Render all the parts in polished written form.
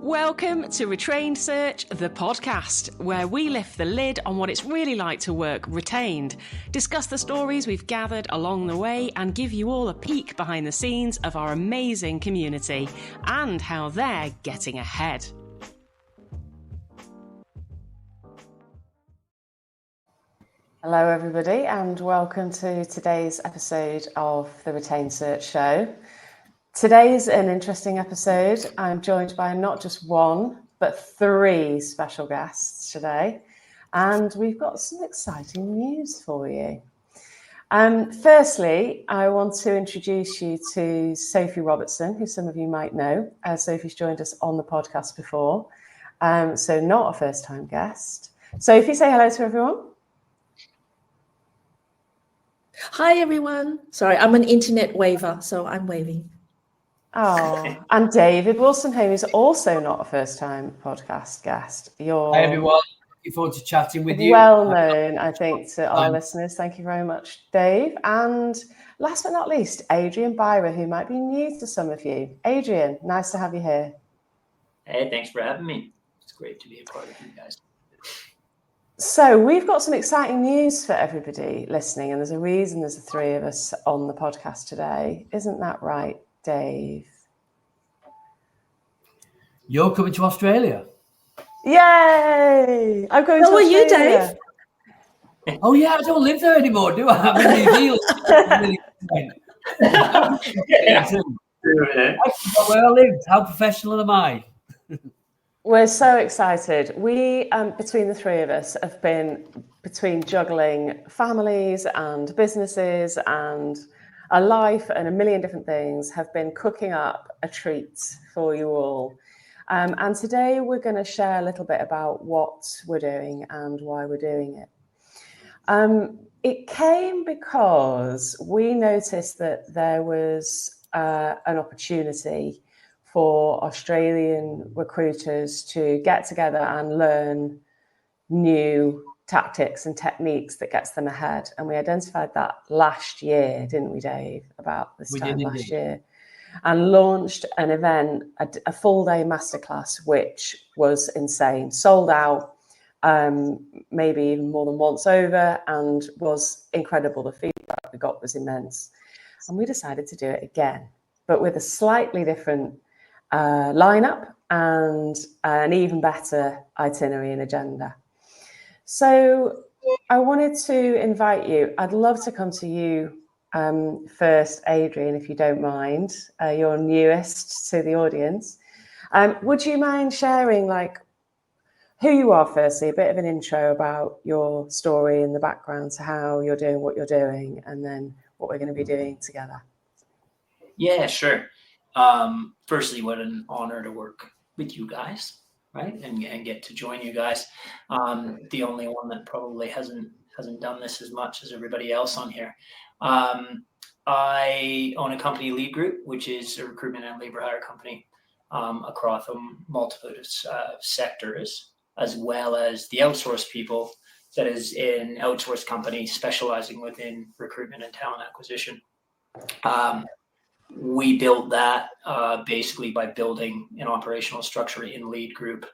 Welcome to Retrained Search, the podcast, where we lift the lid on what it's really like to work retained, discuss the stories we've gathered along the way, and give you all a peek behind the scenes of our amazing community and how they're getting ahead. Hello everybody and welcome to today's episode of the Retained Search Show. Today's an interesting episode. I'm joined by not just one, but three special guests today. And we've got some exciting news for you. Firstly, I want to introduce you to Sophie Robertson, who some of you might know. Sophie's joined us on the podcast before, so not a first-time guest. Sophie, say hello to everyone. Hi, everyone. Sorry, I'm an internet waver, so I'm waving. Oh, and David Wolstenholme is also not a first-time podcast guest. Hi, everyone. Looking forward to chatting with you. Well known, I think, to our listeners. Thank you very much, Dave. And last but not least, Adrian Byra, who might be new to some of you. Adrian, nice to have you here. Hey, thanks for having me. It's great to be a part of you guys. So we've got some exciting news for everybody listening, and there's a reason there's the three of us on the podcast today. Isn't that right, Dave? You're coming to Australia. Yay! I'm going to Australia. How are you, Dave? Oh, yeah, I don't live there anymore, do I? I'm in New Zealand. I forgot where I lived. How professional am I? We're so excited. We, between the three of us, have been between juggling families and businesses and a life and a million different things, have been cooking up a treat for you all. And today we're going to share a little bit about what we're doing and why we're doing it. It came because we noticed that there was an opportunity for Australian recruiters to get together and learn new tactics and techniques that gets them ahead. And we identified that last year, didn't we, Dave? About this time last year. And launched an event, a full-day masterclass, which was insane. Sold out, maybe even more than once over, and was incredible. The feedback we got was immense. And we decided to do it again, but with a slightly different lineup and an even better itinerary and agenda. So I wanted to invite you. I'd love to come to you first, Adrian, if you don't mind. You're newest to the audience. Would you mind sharing who you are firstly, a bit of an intro about your story and the background to how you're doing what you're doing, and then what we're going to be doing together? Yeah, sure. Firstly, what an honor to work with you guys, right? And get to join you guys. The only one that probably hasn't done this as much as everybody else on here. I own a company, Lead Group, which is a recruitment and labor hire company across a multitude of sectors, as well as the outsourced people. That is an outsourced company specializing within recruitment and talent acquisition. We built that basically by building an operational structure in Lead Group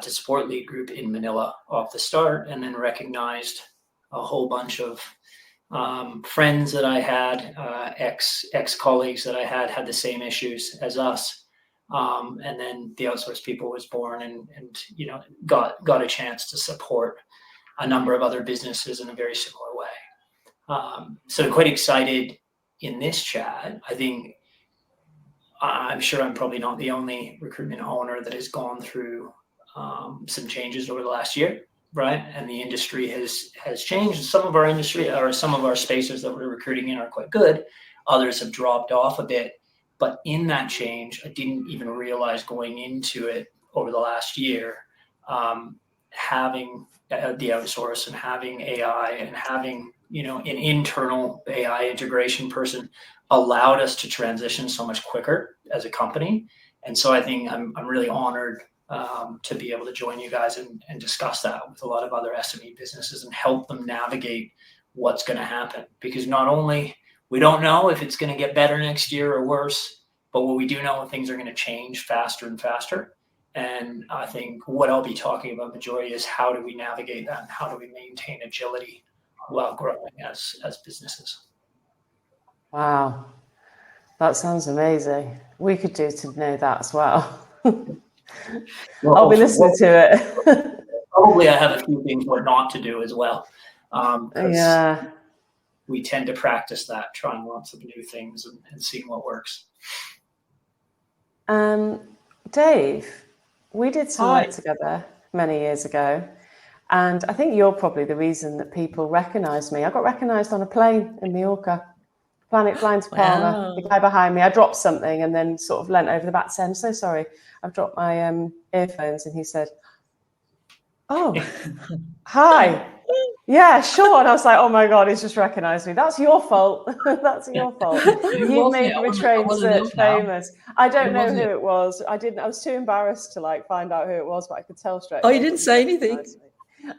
to support Lead Group in Manila off the start, and then recognized a whole bunch of friends that I had, ex-colleagues that I had the same issues as us. And then the outsourced people was born and got a chance to support a number of other businesses in a very similar way. So quite excited in this chat. I think I'm sure I'm probably not the only recruitment owner that has gone through some changes over the last year, right? And the industry has changed. Some of our industry or some of our spaces that we're recruiting in are quite good. Others have dropped off a bit. But in that change, I didn't even realize going into it over the last year, having the outsource and having AI and having an internal AI integration person allowed us to transition so much quicker as a company. And so I think I'm really honored to be able to join you guys and discuss that with a lot of other SME businesses and help them navigate what's going to happen. Because not only we don't know if it's going to get better next year or worse, but what we do know, things are going to change faster and faster. And I think what I'll be talking about majority is how do we navigate that and how do we maintain agility while growing as businesses. Wow. That sounds amazing. We could do to know that as well. I'll be listening to it. Probably I have a few things what not to do as well. Yeah. We tend to practice that, trying lots of new things and seeing what works. Dave, we did some work together many years ago. And I think you're probably the reason that people recognise me. I got recognised on a plane in Mallorca. Planet flying to Palma. Wow. The guy behind me, I dropped something and then sort of leant over the back to say, I'm so sorry, I've dropped my earphones. And he said, oh, hi. Yeah, sure. And I was like, oh my God, he's just recognised me. That's your fault. That's your fault. You made Retrain Search famous. I don't know who it was. I was too embarrassed to like find out who it was, but I could tell straight. Oh, you didn't say anything?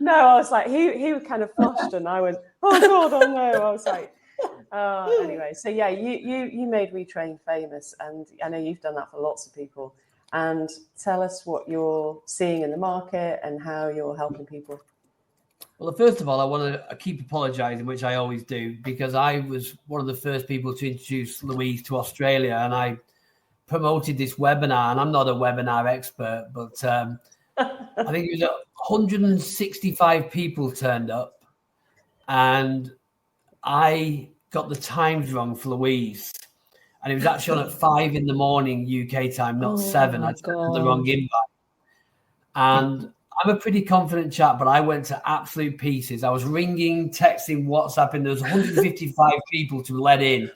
No, I was like, he kind of flushed and I went, oh God, oh no. I was like, anyway, so yeah, you made Retrain famous, and I know you've done that for lots of people. And tell us what you're seeing in the market and how you're helping people. Well, first of all, I want to keep apologising, which I always do, because I was one of the first people to introduce Louise to Australia, and I promoted this webinar. And I'm not a webinar expert, but I think it was 165 people turned up, and I got the times wrong for Louise, and it was actually on at 5 a.m. UK time, not 7. I took the wrong invite, and I'm a pretty confident chap, but I went to absolute pieces. I was ringing, texting, WhatsApping. There was 155 people to let in,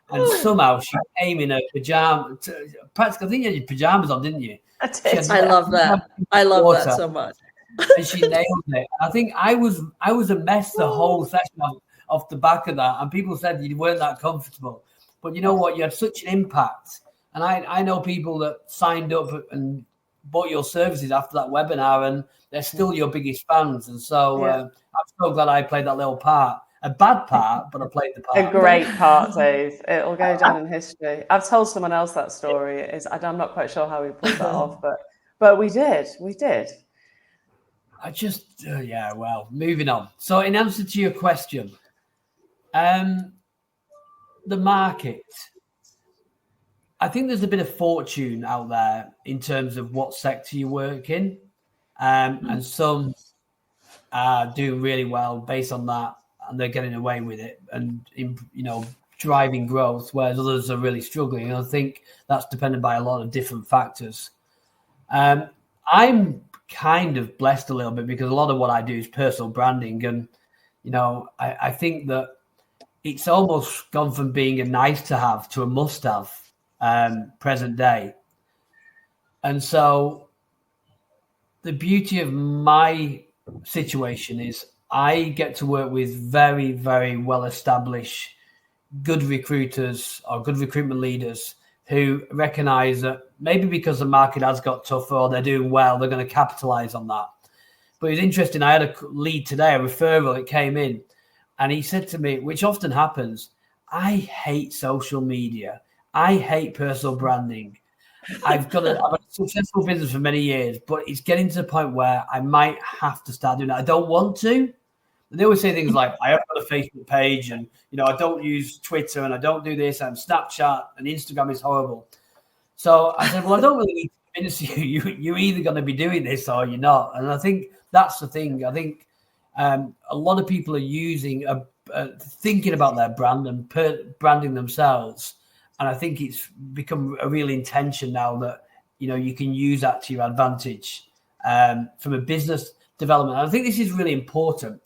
and somehow she came in her pajamas. Practically, I think you had your pajamas on, didn't you? I love that. I love that so much. And she nailed it. I think I was a mess the whole session off the back of that, and people said you weren't that comfortable. But you know what? You had such an impact, and I know people that signed up and bought your services after that webinar, and they're still your biggest fans. And so I'm so glad I played that little part. A bad part, but I played the part. A great part, Dave. It'll go down in history. I've told someone else that story. I'm not quite sure how we pulled that off, but we did. We did. I just, well, moving on. So in answer to your question, the market, I think there's a bit of fortune out there in terms of what sector you work in. And some are doing really well based on that, and they're getting away with it and, driving growth, whereas others are really struggling. And I think that's dependent by a lot of different factors. I'm kind of blessed a little bit because a lot of what I do is personal branding. And, I think that it's almost gone from being a nice to have to a must have present day. And so the beauty of my situation is I get to work with very, very well-established, good recruiters or good recruitment leaders who recognize that maybe because the market has got tougher or they're doing well, they're going to capitalize on that. But it's interesting. I had a lead today, a referral that came in, and he said to me, which often happens, I hate social media. I hate personal branding. I've had a successful business for many years, but it's getting to the point where I might have to start doing that. I don't want to. And they always say things like, I haven't got a Facebook page, and I don't use Twitter, and I don't do this, and Snapchat and Instagram is horrible. So I said, well, I don't really need to convince you. You're either going to be doing this or you're not. And I think that's the thing. I think a lot of people are using, thinking about their brand and branding themselves. And I think it's become a real intention now that, you can use that to your advantage from a business development. And I think this is really important.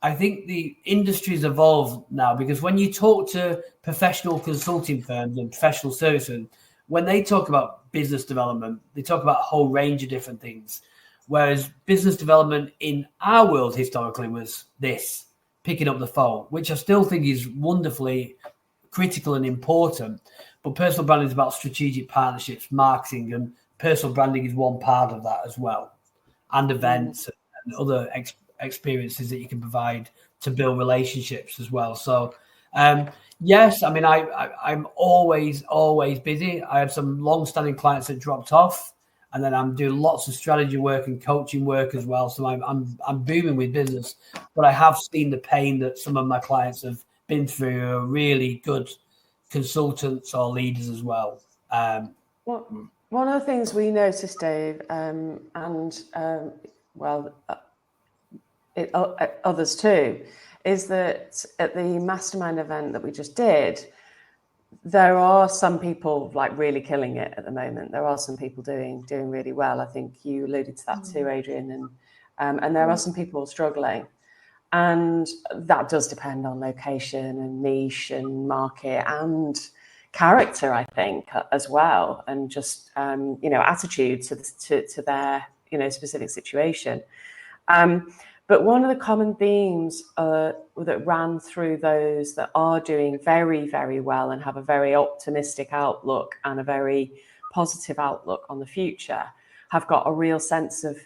I think the industry's evolved now because when you talk to professional consulting firms and professional services, when they talk about business development, they talk about a whole range of different things. Whereas business development in our world historically was this, picking up the phone, which I still think is wonderfully critical and important. But personal branding is about strategic partnerships, marketing, and personal branding is one part of that as well. And events and other experiences that you can provide to build relationships as well. So, yes, I mean, I'm always busy. I had some long-standing clients that dropped off. And then I'm doing lots of strategy work and coaching work as well. So I'm booming with business, but I have seen the pain that some of my clients have been through, who are really good consultants or leaders as well. One of the things we noticed, Dave, others too, is that at the mastermind event that we just did, there are some people like really killing it at the moment. There are some people doing really well. I think you alluded to that too, Adrian, and there are some people struggling, and that does depend on location and niche and market and character, I think, as well, and just attitude to their specific situation. But one of the common themes that ran through those that are doing very, very well and have a very optimistic outlook and a very positive outlook on the future have got a real sense of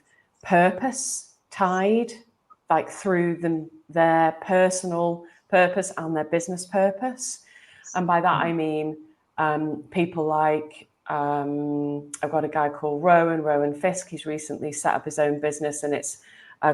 purpose tied like through their personal purpose and their business purpose. And by that, I mean people like, I've got a guy called Rowan Fisk. He's recently set up his own business, and it's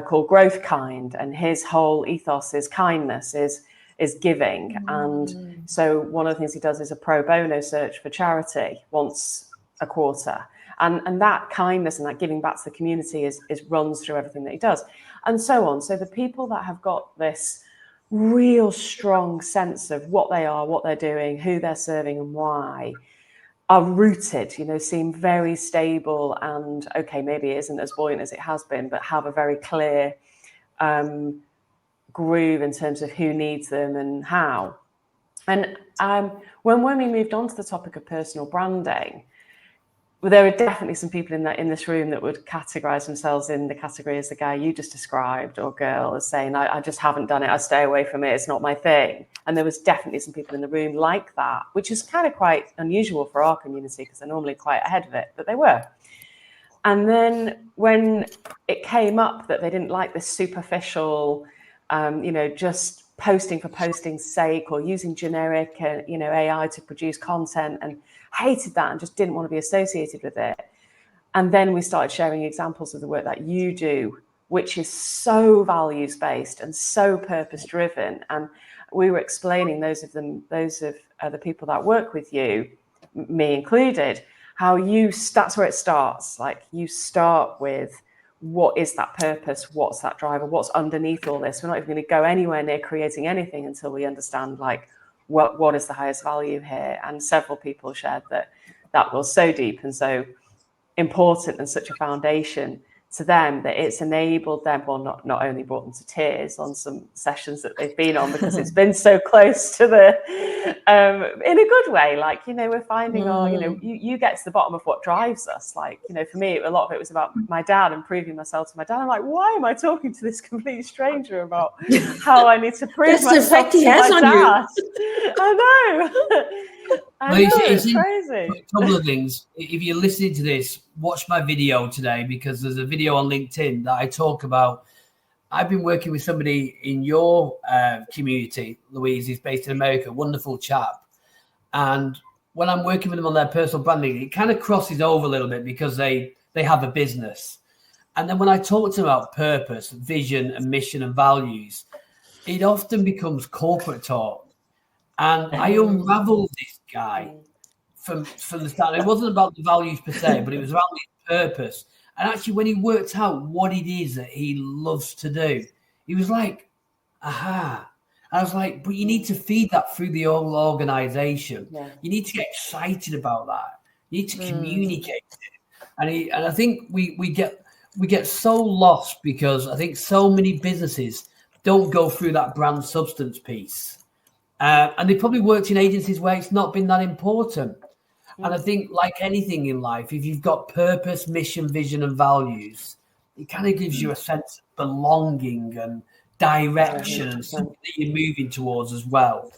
called Growth Kind, and his whole ethos is kindness, is giving. And so one of the things he does is a pro bono search for charity once a quarter, and that kindness and that giving back to the community is runs through everything that he does, and so on. So the people that have got this real strong sense of what they are, what they're doing, who they're serving and why, are rooted, seem very stable, and okay, maybe it isn't as buoyant as it has been, but have a very clear groove in terms of who needs them and how. And when we moved on to the topic of personal branding, well, there are definitely some people in this room that would categorize themselves in the category as the guy you just described, or girl, as saying, I just haven't done it, I stay away from it, it's not my thing. And there was definitely some people in the room like that, which is kind of quite unusual for our community because they're normally quite ahead of it, but they were. And then when it came up that they didn't like this superficial, just posting for posting's sake, or using generic, AI to produce content, and hated that and just didn't want to be associated with it. And then we started sharing examples of the work that you do, which is so values-based and so purpose-driven. And we were explaining those of the people that work with you, me included, how that's where it starts. Like, you start with, what is that purpose? What's that driver? What's underneath all this? We're not even going to go anywhere near creating anything until we understand, like, what is the highest value here. And several people shared that was so deep and so important and such a foundation to them that it's enabled them, well, not only brought them to tears on some sessions that they've been on, because it's been so close to the in a good way, like, we're finding you get to the bottom of what drives us. Like, for me, a lot of it was about my dad and proving myself to my dad. I'm like, why am I talking to this complete stranger about how I need to prove myself to my dad? I know. It's crazy. A couple of things. If you're listening to this, watch my video today, because there's a video on LinkedIn that I talk about. I've been working with somebody in your community, Louise, who's based in America, wonderful chap. And when I'm working with them on their personal branding, it kind of crosses over a little bit because they have a business. And then when I talk to them about purpose, vision and mission and values, it often becomes corporate talk. And I unraveled this guy from the start. It wasn't about the values per se, but it was around his purpose. And actually, when he worked out what it is that he loves to do, he was like, aha. I was like, but you need to feed that through the whole organization. Yeah. You need to get excited about that. You need to communicate it. And I think we get so lost because I think so many businesses don't go through that brand substance piece. And they probably worked in agencies where it's not been that important. And I think, like anything in life, if you've got purpose, mission, vision, and values, it kind of gives you a sense of belonging and direction and something that you're moving towards as well.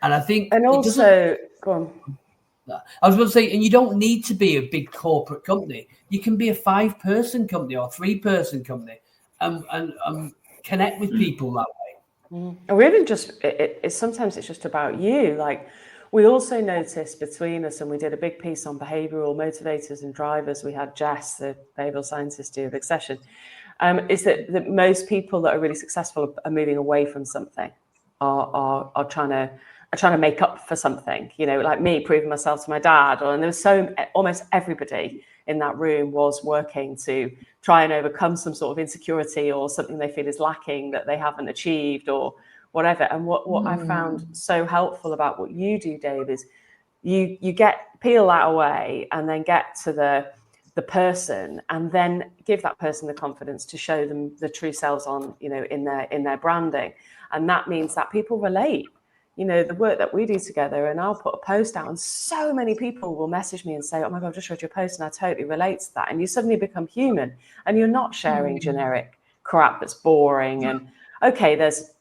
And I think, and also, go on. I was going to say, and you don't need to be a big corporate company. You can be a 5-person company or 3-person company and connect with people that way. Or even just, sometimes it's just about you. Like, we also noticed between us, and we did a big piece on behavioural motivators and drivers. We had Jess, the behavioural scientist, do a big session. Is that most people that are really successful are moving away from something, are trying to make up for something. You know, like me proving myself to my dad, and there was almost everybody in that room was working to try and overcome some sort of insecurity or something they feel is lacking that they haven't achieved or whatever. And what I found so helpful about what you do, Dave, is you peel that away and then get to the person, and then give that person the confidence to show them the true selves on, you know, in their branding. And that means that people relate. You know, the work that we do together, and I'll put a post out and so many people will message me and say, oh my God, I've just read your post and I totally relate to that. And you suddenly become human, and you're not sharing generic crap that's boring. And okay, there's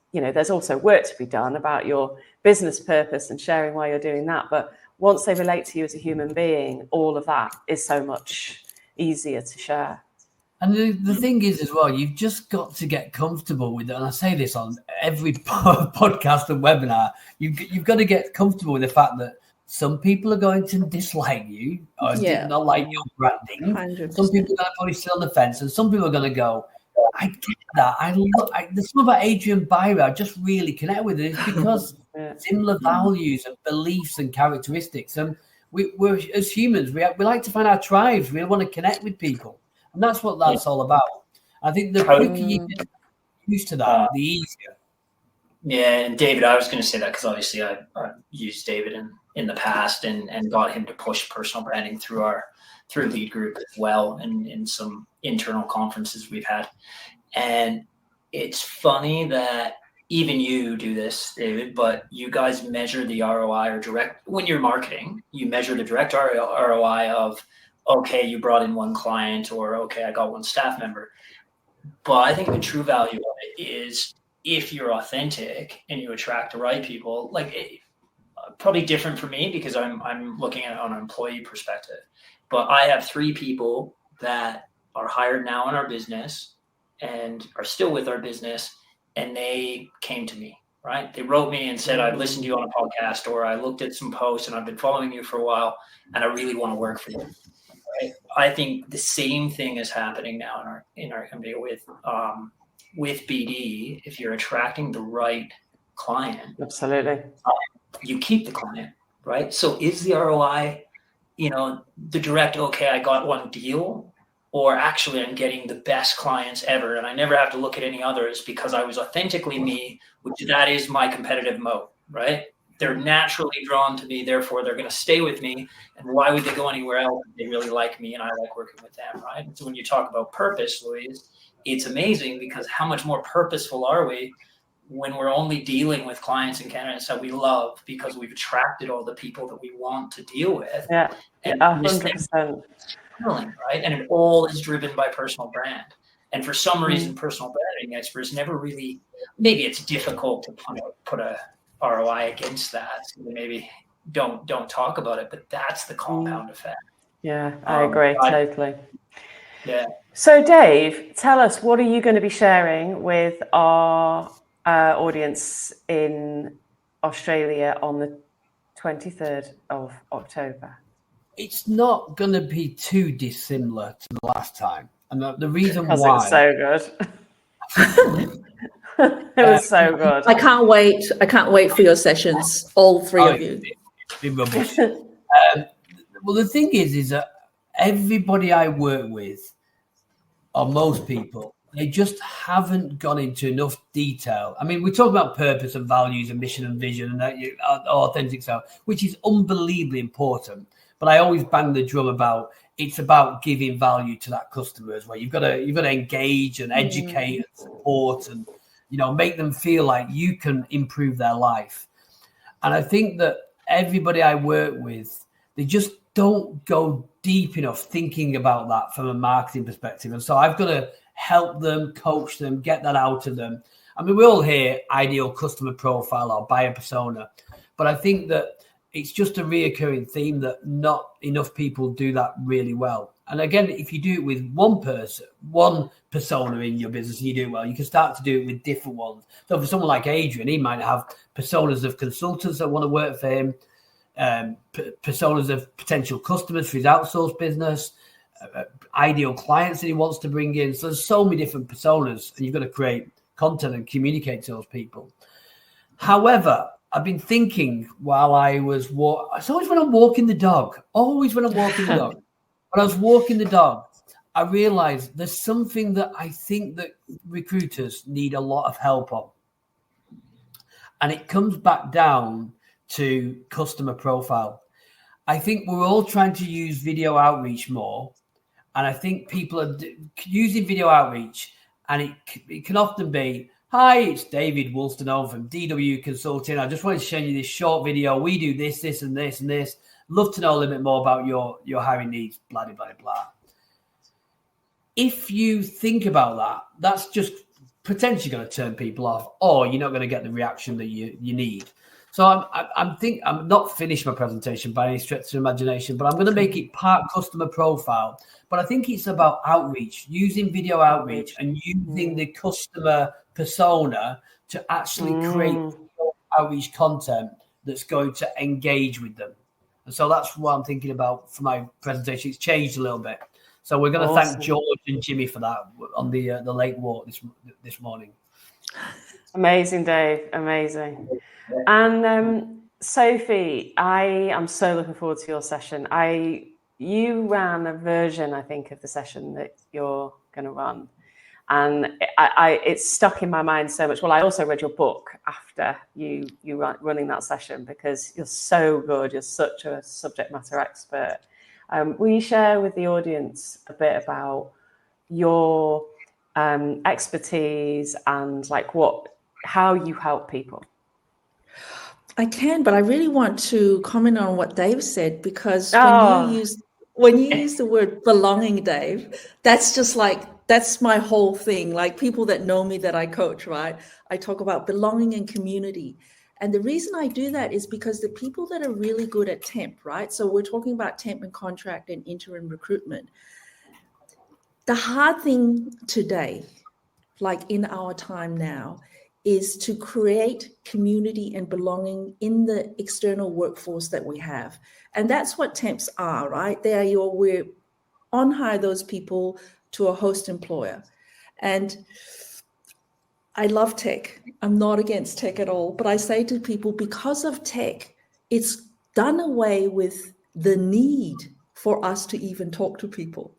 also work to be done about your business purpose and sharing why you're doing that. But once they relate to you as a human being, all of that is so much easier to share. And the thing is as well, you've just got to get comfortable with it. And I say this on every podcast and webinar. You've got to get comfortable with the fact that some people are going to dislike you or not like your branding. 100%. Some people are going to probably sit on the fence, and some people are going to go, I get that. There's something about Adrian Byra I just really connect with it. It's because similar values and beliefs and characteristics. And we're as humans, we like to find our tribes. We want to connect with people. And that's what that's all about. I think the quicker you get used to that, the easier. Yeah, and David, I was going to say that because obviously I used David in the past and got him to push personal branding through lead group as well, and in some internal conferences we've had. And it's funny that even you do this, David, but you guys measure the ROI or direct, when you're marketing, you measure the direct ROI of, okay, you brought in one client, or okay, I got one staff member. But I think the true value of it is if you're authentic and you attract the right people. Like, probably different for me because I'm looking at it on an employee perspective. But I have 3 people that are hired now in our business and are still with our business, and they came to me, right? They wrote me and said, I've listened to you on a podcast, or I looked at some posts and I've been following you for a while and I really want to work for you. Right? I think the same thing is happening now in our company with BD. If you're attracting the right client, absolutely, you keep the client, right? So is the ROI, the direct, okay, I got one deal, or actually I'm getting the best clients ever and I never have to look at any others because I was authentically me, which that is my competitive moat, right? They're naturally drawn to me, therefore they're going to stay with me. And why would they go anywhere else if they really like me and I like working with them, right? And so when you talk about purpose, Louise, it's amazing because how much more purposeful are we when we're only dealing with clients and candidates that we love because we've attracted all the people that we want to deal with. Yeah, and 100%. Right? And it all is driven by personal brand. And for some reason, personal branding experts never really, maybe it's difficult to put a ROI against that. So they maybe don't talk about it, but that's the compound effect. Yeah, I agree totally. Yeah. So Dave, tell us, what are you going to be sharing with our audience in Australia on the 23rd of October? It's not going to be too dissimilar to the last time. And the reason why... Because it was so good. It was so good. I can't wait. I can't wait for your sessions, all 3 of you. Be rubbish. Well, the thing is that everybody I work with, or most people, they just haven't gone into enough detail. I mean, we talk about purpose and values and mission and vision and that authentic self, which is unbelievably important. But I always bang the drum about it's about giving value to that customer as well. You've got to engage and educate and support and make them feel like you can improve their life. And I think that everybody I work with, they just don't go deep enough thinking about that from a marketing perspective. And so I've got to help them, coach them, get that out of them. I mean, we all hear ideal customer profile or buyer persona, but I think that it's just a reoccurring theme that not enough people do that really well. And again, if you do it with one person, one persona in your business, and you do it well, you can start to do it with different ones. So for someone like Adrian, he might have personas of consultants that want to work for him. personas of potential customers for his outsourced business, ideal clients that he wants to bring in. So there's so many different personas, and you've got to create content and communicate to those people. However, I've been thinking while I was it's always when I'm walking the dog. Always when I'm walking the dog. When I was walking the dog, I realized there's something that I think that recruiters need a lot of help on. And it comes back down to customer profile. I think we're all trying to use video outreach more. And I think people are using video outreach, and it can often be, hi, it's David Wolstenholme from DW Consulting. I just wanted to show you this short video. We do this, this, and this, and this. Love to know a little bit more about your hiring needs, blah, blah, blah, blah. If you think about that, that's just potentially going to turn people off, or you're not going to get the reaction that you need. So I'm not finished my presentation by any stretch of imagination, but I'm going to make it part customer profile. But I think it's about outreach, using video outreach and using the customer persona to actually create outreach content that's going to engage with them. And so that's what I'm thinking about for my presentation. It's changed a little bit. So we're going to thank George and Jimmy for that on the late walk this morning. Amazing, Dave. Amazing. And Sophie, I am so looking forward to your session. You ran a version, I think, of the session that you're going to run. And it's stuck in my mind so much. Well, I also read your book after you running that session, because you're so good. You're such a subject matter expert. Will you share with the audience a bit about your expertise and how you help people? I can, but I really want to comment on what Dave said, because when you use the word belonging, Dave, that's my whole thing. Like, people that know me, that I coach, right? I talk about belonging and community. And the reason I do that is because the people that are really good at temp, right? So we're talking about temp and contract and interim recruitment. The hard thing today, like in our time now, is to create community and belonging in the external workforce that we have. And that's what temps are, right? We're on hire those people to a host employer. And I love tech. I'm not against tech at all, but I say to people, because of tech, it's done away with the need for us to even talk to people.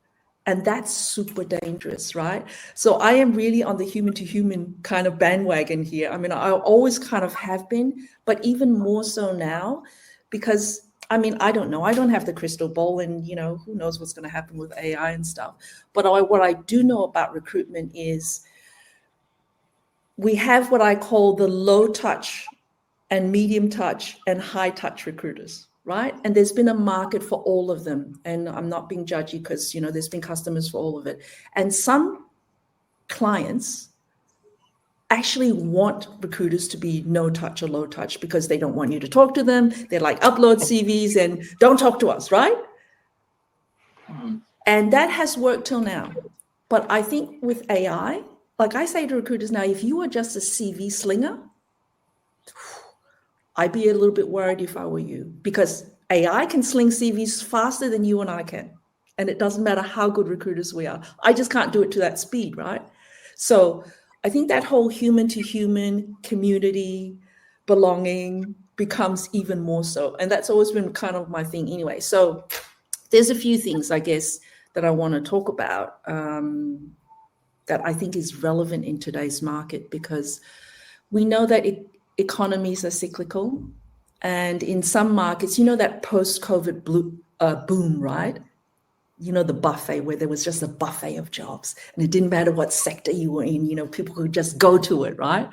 And that's super dangerous, right? So I am really on the human to human kind of bandwagon here. I mean, I always kind of have been, but even more so now, because I don't know. I don't have the crystal ball, and, who knows what's going to happen with AI and stuff. But what I do know about recruitment is we have what I call the low touch and medium touch and high touch recruiters, right? And there's been a market for all of them. And I'm not being judgy, because, there's been customers for all of it. And some clients actually want recruiters to be no touch or low touch, because they don't want you to talk to them. They're like, upload CVs and don't talk to us, right? And that has worked till now. But I think with AI, like I say to recruiters now, if you are just a CV slinger, I'd be a little bit worried if I were you, because AI can sling CVs faster than you and I can. And it doesn't matter how good recruiters we are. I just can't do it to that speed, right? So I think that whole human to human community belonging becomes even more so. And that's always been kind of my thing anyway. So there's a few things, I guess, that I want to talk about that I think is relevant in today's market, because we know that economies are cyclical. And in some markets, that post-COVID boom, right? The buffet, where there was just a buffet of jobs, and it didn't matter what sector you were in, people could just go to it, right?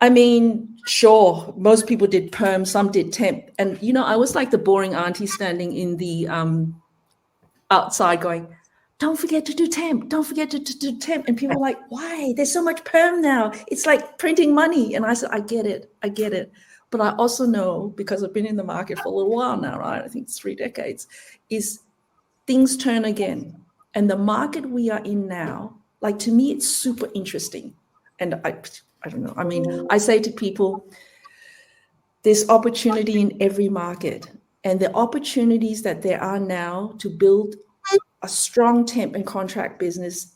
I mean, sure, most people did perm, some did temp. And, I was like the boring auntie standing in the outside going, don't forget to do temp, don't forget to do temp. And people were like, why? There's so much perm now. It's like printing money. And I said, I get it. But I also know, because I've been in the market for a little while now, right? I think it's 3 decades, is things turn again. And the market we are in now, like, to me, it's super interesting. And I don't know. I mean, I say to people, there's opportunity in every market. And the opportunities that there are now to build a strong temp and contract business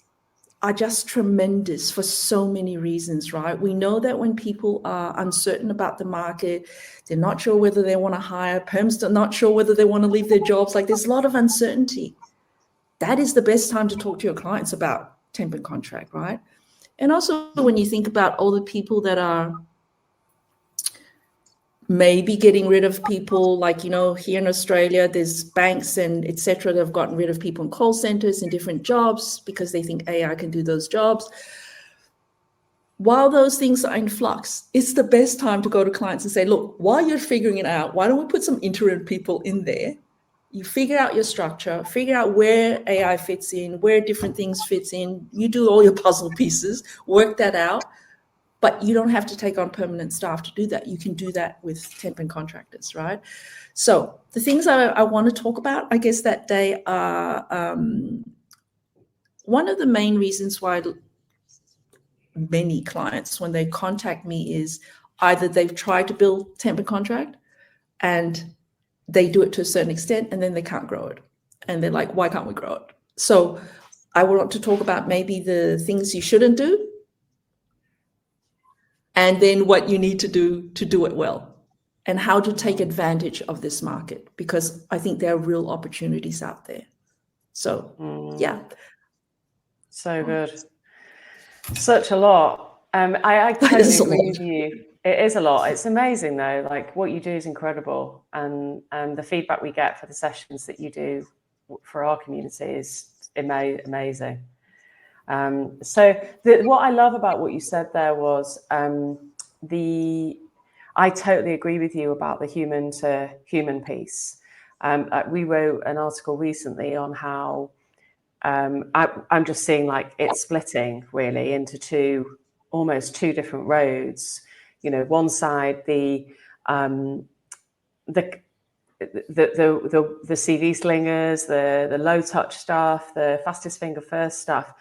are just tremendous for so many reasons, right? We know that when people are uncertain about the market, they're not sure whether they want to hire, perms are not sure whether they want to leave their jobs. Like, there's a lot of uncertainty. That is the best time to talk to your clients about temp and contract, right? And also when you think about all the people that are maybe getting rid of people, like, here in Australia, there's banks and et cetera that have gotten rid of people in call centers and different jobs because they think AI can do those jobs. While those things are in flux, it's the best time to go to clients and say, look, while you're figuring it out, why don't we put some interim people in there? You figure out your structure, figure out where AI fits in, where different things fits in. You do all your puzzle pieces, work that out. But you don't have to take on permanent staff to do that. You can do that with temp and contractors, right? So the things I want to talk about, I guess, that day are one of the main reasons why many clients, when they contact me, is either they've tried to build temp and contract and they do it to a certain extent and then they can't grow it. And they're like, why can't we grow it? So I want to talk about maybe the things you shouldn't do, and then what you need to do it well, and how to take advantage of this market, because I think there are real opportunities out there. So, yeah. So good. Such a lot. I totally agree with you. It is a lot. It's amazing though. Like, what you do is incredible. And the feedback we get for the sessions that you do for our community is amazing. So what I love about what you said there was I totally agree with you about the human to human piece. We wrote an article recently on how I'm just seeing like it's splitting really into almost two different roads. One side, the CV slingers, the low touch stuff, the fastest finger first stuff,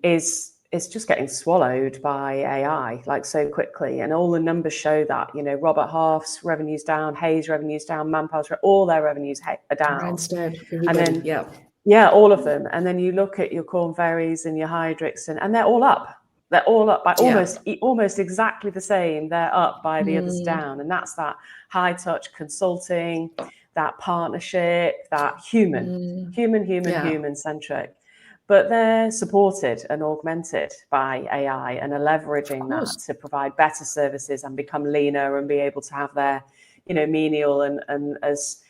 is just getting swallowed by AI like so quickly, and all the numbers show that. Robert Half's revenues down, Hayes revenues down, Manpower's all their revenues are down. And then all of them. And then you look at your Corn Ferries and your Hydrix, and they're all up. They're all up by almost exactly the same. They're up by the others down, and that's that high touch consulting, that partnership, that human centric. But they're supported and augmented by AI and are leveraging that to provide better services and become leaner and be able to have their, menial and as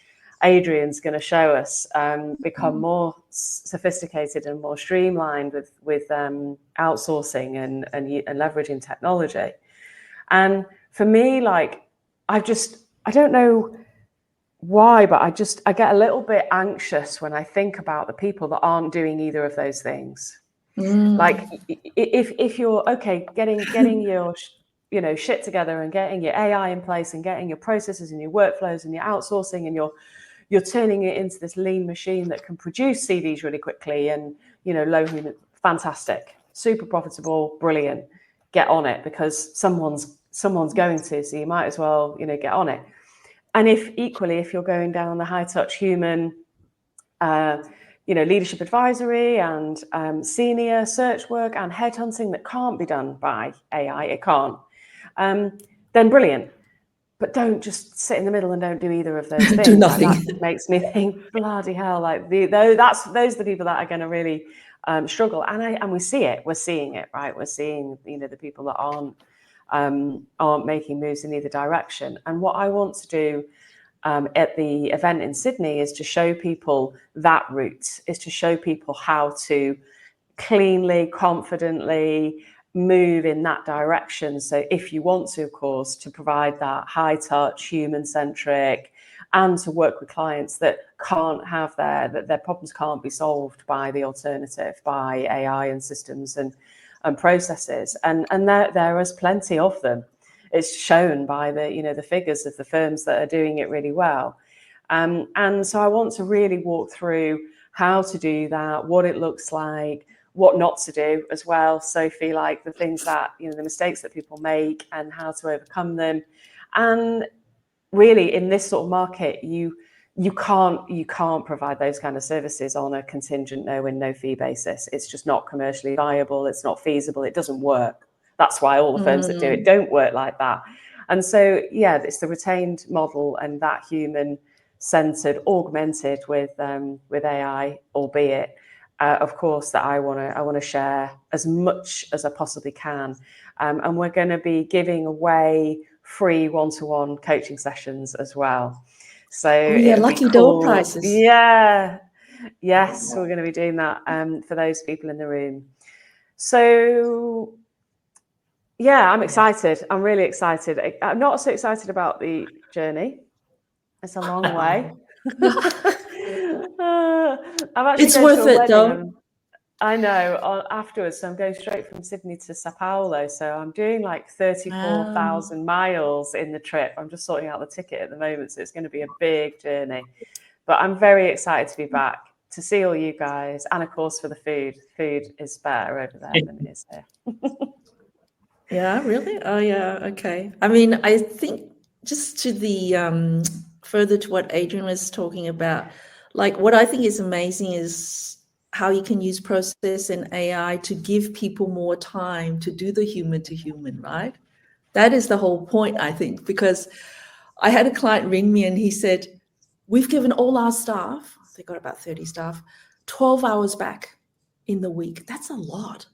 Adrian's going to show us, become more sophisticated and more streamlined with outsourcing and leveraging technology. And for me, like, I don't know why, but I get a little bit anxious when I think about the people that aren't doing either of those things. Like, if you're getting your shit together and getting your AI in place and getting your processes and your workflows and your outsourcing, and you're turning it into this lean machine that can produce CVs really quickly and low human, fantastic, super profitable, brilliant, get on it, because someone's going to, so you might as well get on it. And if you're going down the high touch human, leadership advisory and senior search work and headhunting that can't be done by AI, it can't, then brilliant. But don't just sit in the middle and don't do either of those things. Do nothing. Like, that makes me think, bloody hell, like those are the people that are going to really struggle. And we see it. We're seeing it, right? We're seeing the people that aren't making moves in either direction. And what I want to do at the event in Sydney is to show people that route, is to show people how to cleanly, confidently move in that direction. So if you want to, of course, to provide that high touch, human centric, and to work with clients that can't have their problems can't be solved by the alternative, by AI and systems and processes. And there is plenty of them. It's shown by the figures of the firms that are doing it really well. And so I want to really walk through how to do that, what it looks like, what not to do as well, Sophie, like the things that, the mistakes that people make and how to overcome them. And really, in this sort of market, you can't provide those kind of services on a contingent no win no fee basis. It's just not commercially viable. It's not feasible. It doesn't work. That's why all the firms that do it don't work like that. And so, yeah, it's the retained model and that human centered, augmented with AI, albeit, of course, that I want to share as much as I possibly can. And we're going to be giving away free one-to-one coaching sessions as well. So lucky door prizes. Yeah. Yes, we're going to be doing that for those people in the room. So yeah, I'm excited. I'm really excited. I'm not so excited about the journey. It's a long way. I'm actually it's going worth to a it, wedding. though. I know, afterwards. So I'm going straight from Sydney to Sao Paulo. So I'm doing like 34,000 miles in the trip. I'm just sorting out the ticket at the moment. So it's going to be a big journey. But I'm very excited to be back, to see all you guys. And of course, for the food. Food is better over there than it is here. Yeah, really? Oh, yeah. Okay. I mean, I think just to the further to what Adrian was talking about, like what I think is amazing is how you can use process and AI to give people more time to do the human to human, right? That is the whole point, I think, because I had a client ring me and he said, we've given all our staff, they got about 30 staff, 12 hours back in the week. That's a lot.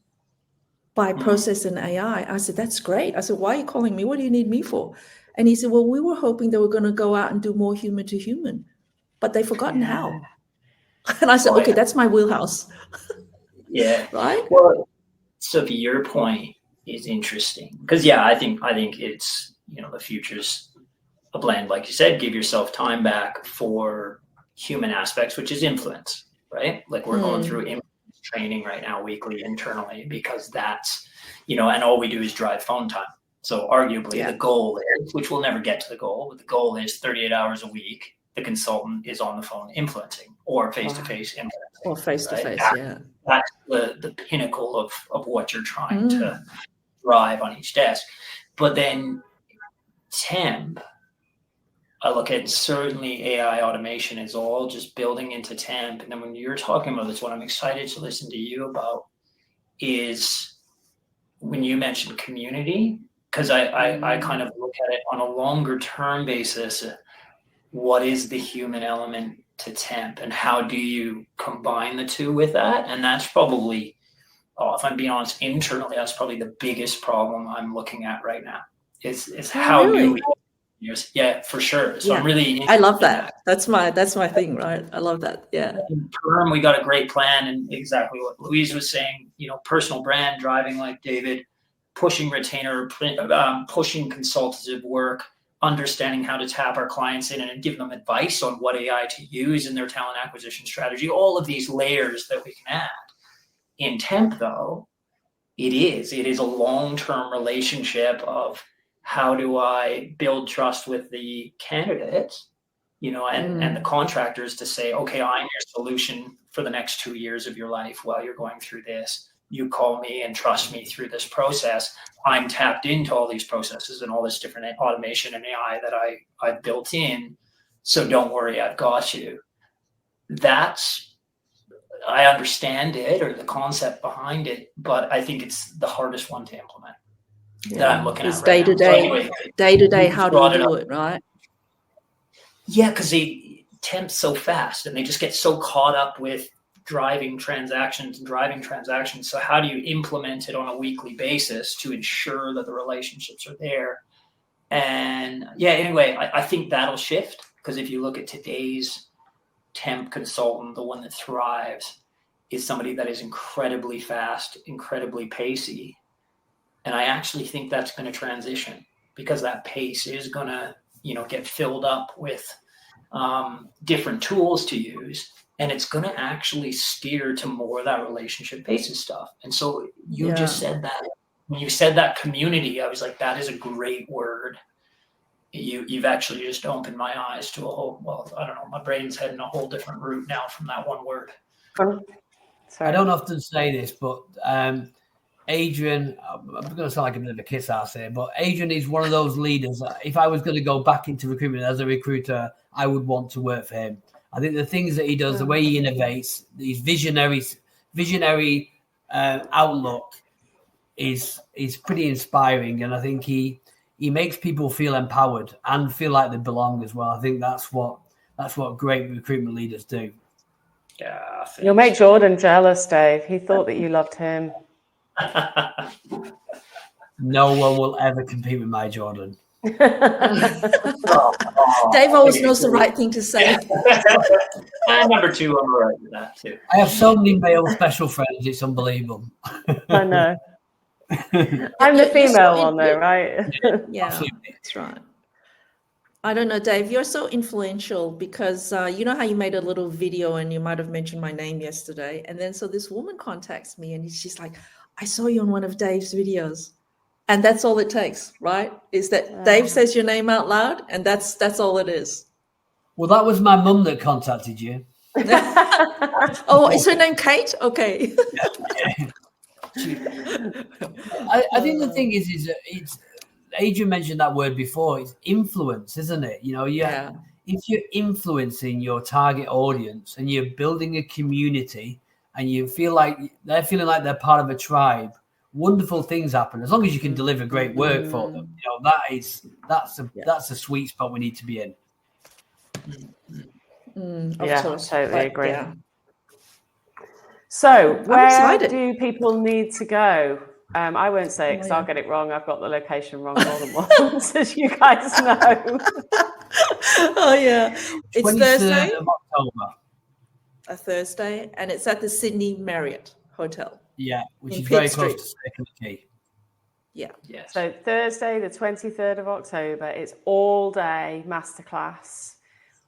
By process and AI. I said, that's great. I said, why are you calling me? What do you need me for? And he said, well, we were hoping they were going to go out and do more human to human, but they've forgotten how. And I said, okay, that's my wheelhouse. Yeah. Right? Well, Sophie, your point is interesting because, I think it's, the future's a blend. Like you said, give yourself time back for human aspects, which is influence, right? Like we're going through influence training right now weekly internally because that's, and all we do is drive phone time. So arguably the goal is, which we'll never get to the goal, but the goal is 38 hours a week. The consultant is on the phone influencing or face-to-face influencing. Or face-to-face, right? That's the pinnacle of what you're trying to drive on each desk. But then temp, I look at certainly AI automation is all just building into temp. And then when you're talking about this, what I'm excited to listen to you about is when you mentioned community, because I kind of look at it on a longer term basis. What is the human element to temp and how do you combine the two with that? And that's probably, if I'm being honest, internally, that's probably the biggest problem I'm looking at right now is how do we. Yeah, for sure. So I'm really. I love that. That's my thing, right? I love that. Yeah. In term, we got a great plan, and exactly what Louise was saying. Personal brand, driving like David, pushing retainer, pushing consultative work, understanding how to tap our clients in and give them advice on what AI to use in their talent acquisition strategy. All of these layers that we can add. In temp, though, it is a long-term relationship of. How do I build trust with the candidates, and the contractors to say, okay, I'm your solution for the next 2 years of your life while you're going through this. You call me and trust me through this process. I'm tapped into all these processes and all this different automation and AI that I've built in. So don't worry, I've got you. I understand it or the concept behind it, but I think it's the hardest one to implement. That I'm looking at day to day, how do you do it, right? Yeah, because they tempt so fast and they just get so caught up with driving transactions. So how do you implement it on a weekly basis to ensure that the relationships are there? And anyway, I think that'll shift because if you look at today's temp consultant, the one that thrives is somebody that is incredibly fast, incredibly pacey. And I actually think that's going to transition because that pace is going to, get filled up with different tools to use. And it's going to actually steer to more of that relationship basis stuff. And so you just said that. When you said that community, I was like, that is a great word. You've actually just opened my eyes to a whole, I don't know, my brain's heading a whole different route now from that one word. I don't often say this, but Adrian, I'm going to sound like a bit of a kiss ass here, but Adrian is one of those leaders that if I was going to go back into recruitment as a recruiter, I would want to work for him. I think the things that he does, the way he innovates, his visionary outlook is pretty inspiring, and I think he makes people feel empowered and feel like they belong as well. I think that's what great recruitment leaders do. Yeah, you'll make Jordan jealous, Dave. He thought that you loved him. No one will ever compete with my Jordan. Dave always knows the right thing to say. And number 2, I'm all right with that too. I have so many male special friends, it's unbelievable. I know. I'm the female one though, right? Yeah, that's right. I don't know, Dave, you're so influential because you know how you made a little video and you might have mentioned my name yesterday. And then so this woman contacts me and she's like, I saw you on one of Dave's videos. And that's all it takes, right? Is that Dave says your name out loud and that's all it is. Well, that was my mum that contacted you. Oh, is her name Kate? Okay. I think the thing is that it's Adrian mentioned that word before. It's influence, isn't it? You know, if you're influencing your target audience and you're building a community and you feel like they're feeling like they're part of a tribe, wonderful things happen as long as you can deliver great work for them. You know, that's a sweet spot we need to be in. Yeah, course. totally agree. Yeah. So where do people need to go? I won't say it because I'll get it wrong. I've got the location wrong more than once, as you guys know. Oh, yeah. It's Thursday. Of October. A Thursday, and it's at the Sydney Marriott Hotel. Yeah, which in is Pitt very Street. close to Second Key. Yeah. Yes. So Thursday, the 23rd of October, it's all day masterclass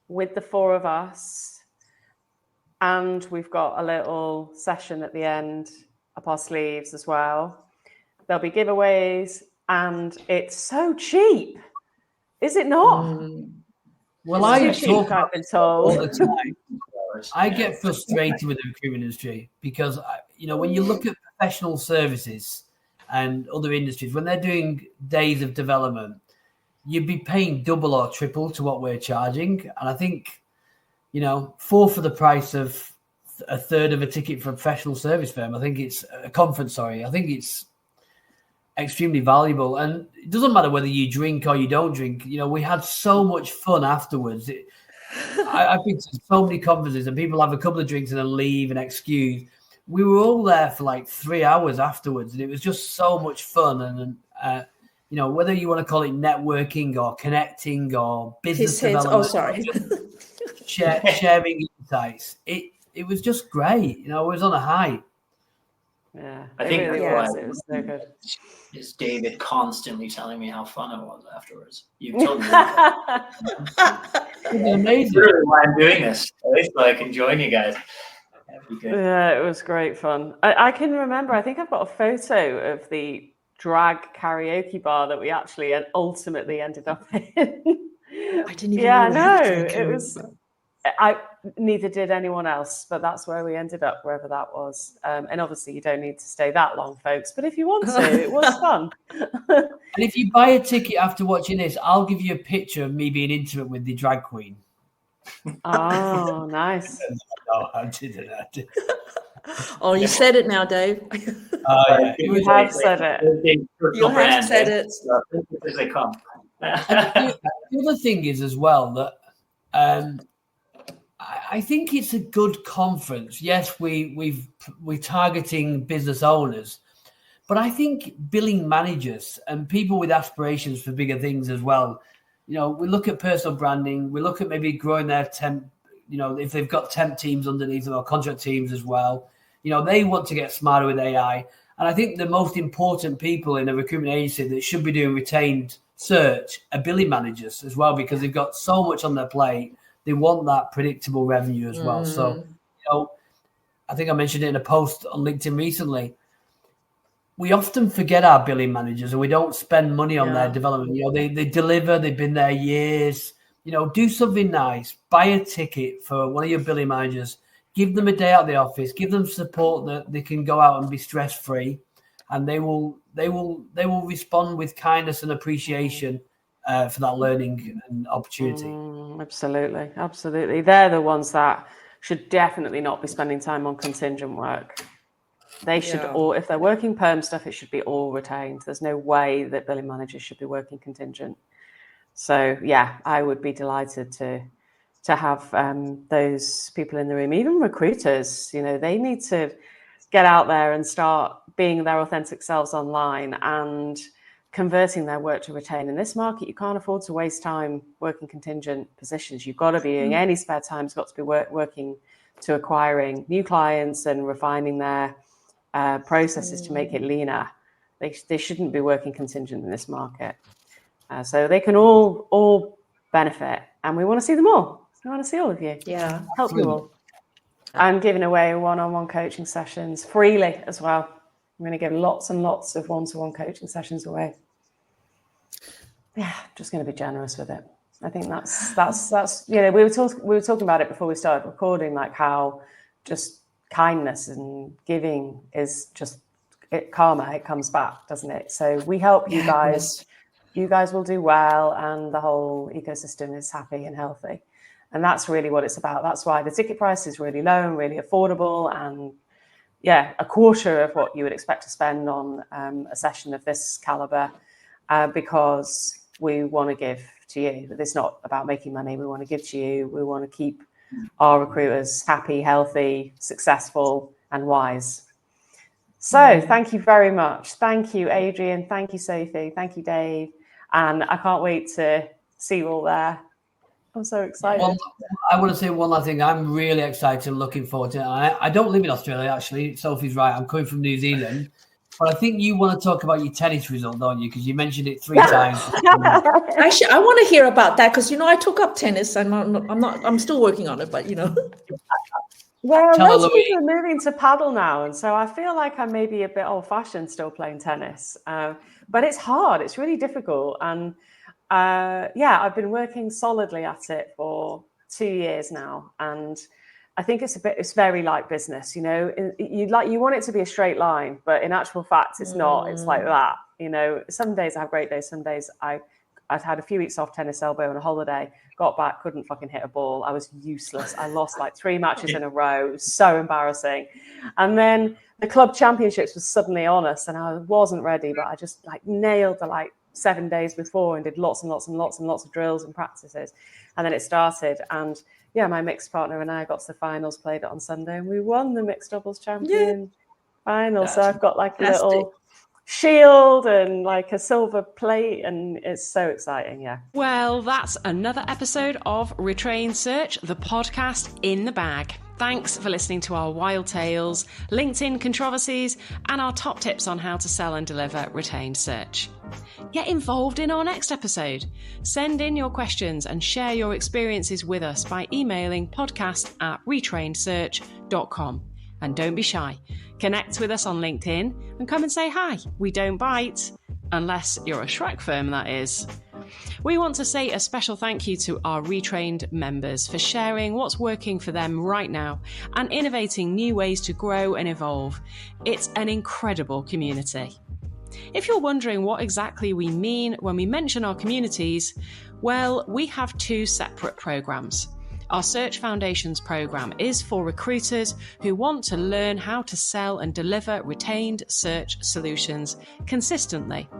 with the 4 of us. And we've got a little session at the end up our sleeves as well. There'll be giveaways, and it's so cheap. Is it not? Well, I've been told. all the time. I get frustrated with the recruitment industry because, when you look at professional services and other industries, when they're doing days of development, you'd be paying double or triple to what we're charging. And I think, 4 for the price of a third of a ticket for a professional service firm. I think it's a conference. Sorry. I think it's extremely valuable. And it doesn't matter whether you drink or you don't drink. We had so much fun afterwards. I've been to so many conferences and people have a couple of drinks and then leave and excuse. We were all there for like 3 hours afterwards, and it was just so much fun. And whether you want to call it networking or connecting or business development, sharing insights, it was just great. It was on a high. Yeah, I think it was so good. Is David constantly telling me how fun it was afterwards. You've told me that. It's amazing. Really why I'm doing this. It's like enjoying you guys. That'd be good. Yeah, it was great fun. I can remember, I think I've got a photo of the drag karaoke bar that we actually ultimately ended up in. I didn't even know. know. It was. Neither did anyone else, but that's where we ended up, wherever that was. And obviously, you don't need to stay that long, folks. But if you want to, it was fun. And if you buy a ticket after watching this, I'll give you a picture of me being intimate with the drag queen. Oh, nice. No, I didn't. Oh, you said it now, Dave. Yeah. You have said it. You have said it. As they come. The other thing is as well that I think it's a good conference. Yes, we're targeting business owners, but I think billing managers and people with aspirations for bigger things as well. We look at personal branding. We look at maybe growing their temp. If they've got temp teams underneath them or contract teams as well. They want to get smarter with AI. And I think the most important people in a recruitment agency that should be doing retained search are billing managers as well, because they've got so much on their plate. They want that predictable revenue as well. So, I think I mentioned it in a post on LinkedIn recently. We often forget our billing managers and we don't spend money on their development. They deliver, they've been there years. Do something nice. Buy a ticket for one of your billing managers. Give them a day out of the office. Give them support that they can go out and be stress-free. and they will respond with kindness and appreciation for that learning and opportunity. Absolutely. They're the ones that should definitely not be spending time on contingent work. They should all, if they're working perm stuff, it should be all retained. There's no way that billing managers should be working contingent. So yeah, I would be delighted to have those people in the room. Even recruiters, they need to get out there and start being their authentic selves online and converting their work to retain. In this market, you can't afford to waste time working contingent positions. You've got to be doing any spare time's got to be working to acquiring new clients and refining their processes to make it leaner. They shouldn't be working contingent in this market. So they can all benefit, and we want to see them all. We want to see all of you. Yeah, help you all. I'm giving away one-on-one coaching sessions freely as well. I'm going to give lots and lots of one-to-one coaching sessions away. Yeah, just going to be generous with it. I think that's we were talking about it before we started recording, like how just kindness and giving is just karma. It comes back, doesn't it? So we help you guys. You guys will do well, and the whole ecosystem is happy and healthy. And that's really what it's about. That's why the ticket price is really low and really affordable, and a quarter of what you would expect to spend on a session of this caliber, because we want to give to you. It's not about making money. We want to give to you. We want to keep our recruiters happy, healthy, successful, and wise. So thank you very much. Thank you, Adrian. Thank you, Sophie. Thank you, Dave. And I can't wait to see you all there. I'm so excited. Well, I want to say one last thing. I'm really excited and looking forward to it. I don't live in Australia, actually. Sophie's right. I'm coming from New Zealand. But I think you want to talk about your tennis result, don't you? Because you mentioned it 3 times. Actually, I want to hear about that because, I took up tennis and I'm still working on it, but, Well, most people are moving to paddle now. And so I feel like I may be a bit old-fashioned still playing tennis. But it's hard. It's really difficult. And I've been working solidly at it for 2 years now. And I think it's very like business, you want it to be a straight line, but in actual fact, it's not. It's like that, some days I have great days. Some days I've had a few weeks off tennis elbow on a holiday, got back, couldn't fucking hit a ball. I was useless. I lost like 3 matches in a row. It was so embarrassing. And then the club championships was suddenly on us and I wasn't ready, but I just nailed the 7 days before and did lots and lots and lots and lots of drills and practices. And then it started. And my mixed partner and I got to the finals, played it on Sunday, and we won the mixed doubles champion final. So I've got a little shield and a silver plate, and it's so exciting. Well, that's another episode of Retrain Search, the podcast in the bag. Thanks for listening to our wild tales, LinkedIn controversies, and our top tips on how to sell and deliver retained search. Get involved in our next episode. Send in your questions and share your experiences with us by emailing podcast@retrainedsearch.com. And don't be shy. Connect with us on LinkedIn and come and say hi. We don't bite. Unless you're a Shrek firm, that is. We want to say a special thank you to our retrained members for sharing what's working for them right now and innovating new ways to grow and evolve. It's an incredible community. If you're wondering what exactly we mean when we mention our communities, well, we have 2 separate programs. Our Search Foundations program is for recruiters who want to learn how to sell and deliver retained search solutions consistently.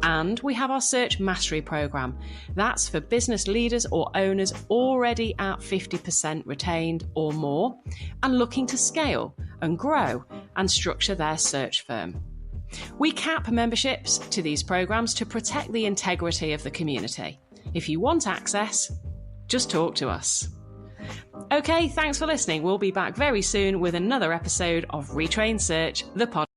And we have our Search Mastery program. That's for business leaders or owners already at 50% retained or more and looking to scale and grow and structure their search firm. We cap memberships to these programs to protect the integrity of the community. If you want access, just talk to us. Okay, thanks for listening. We'll be back very soon with another episode of Retrain Search, the podcast.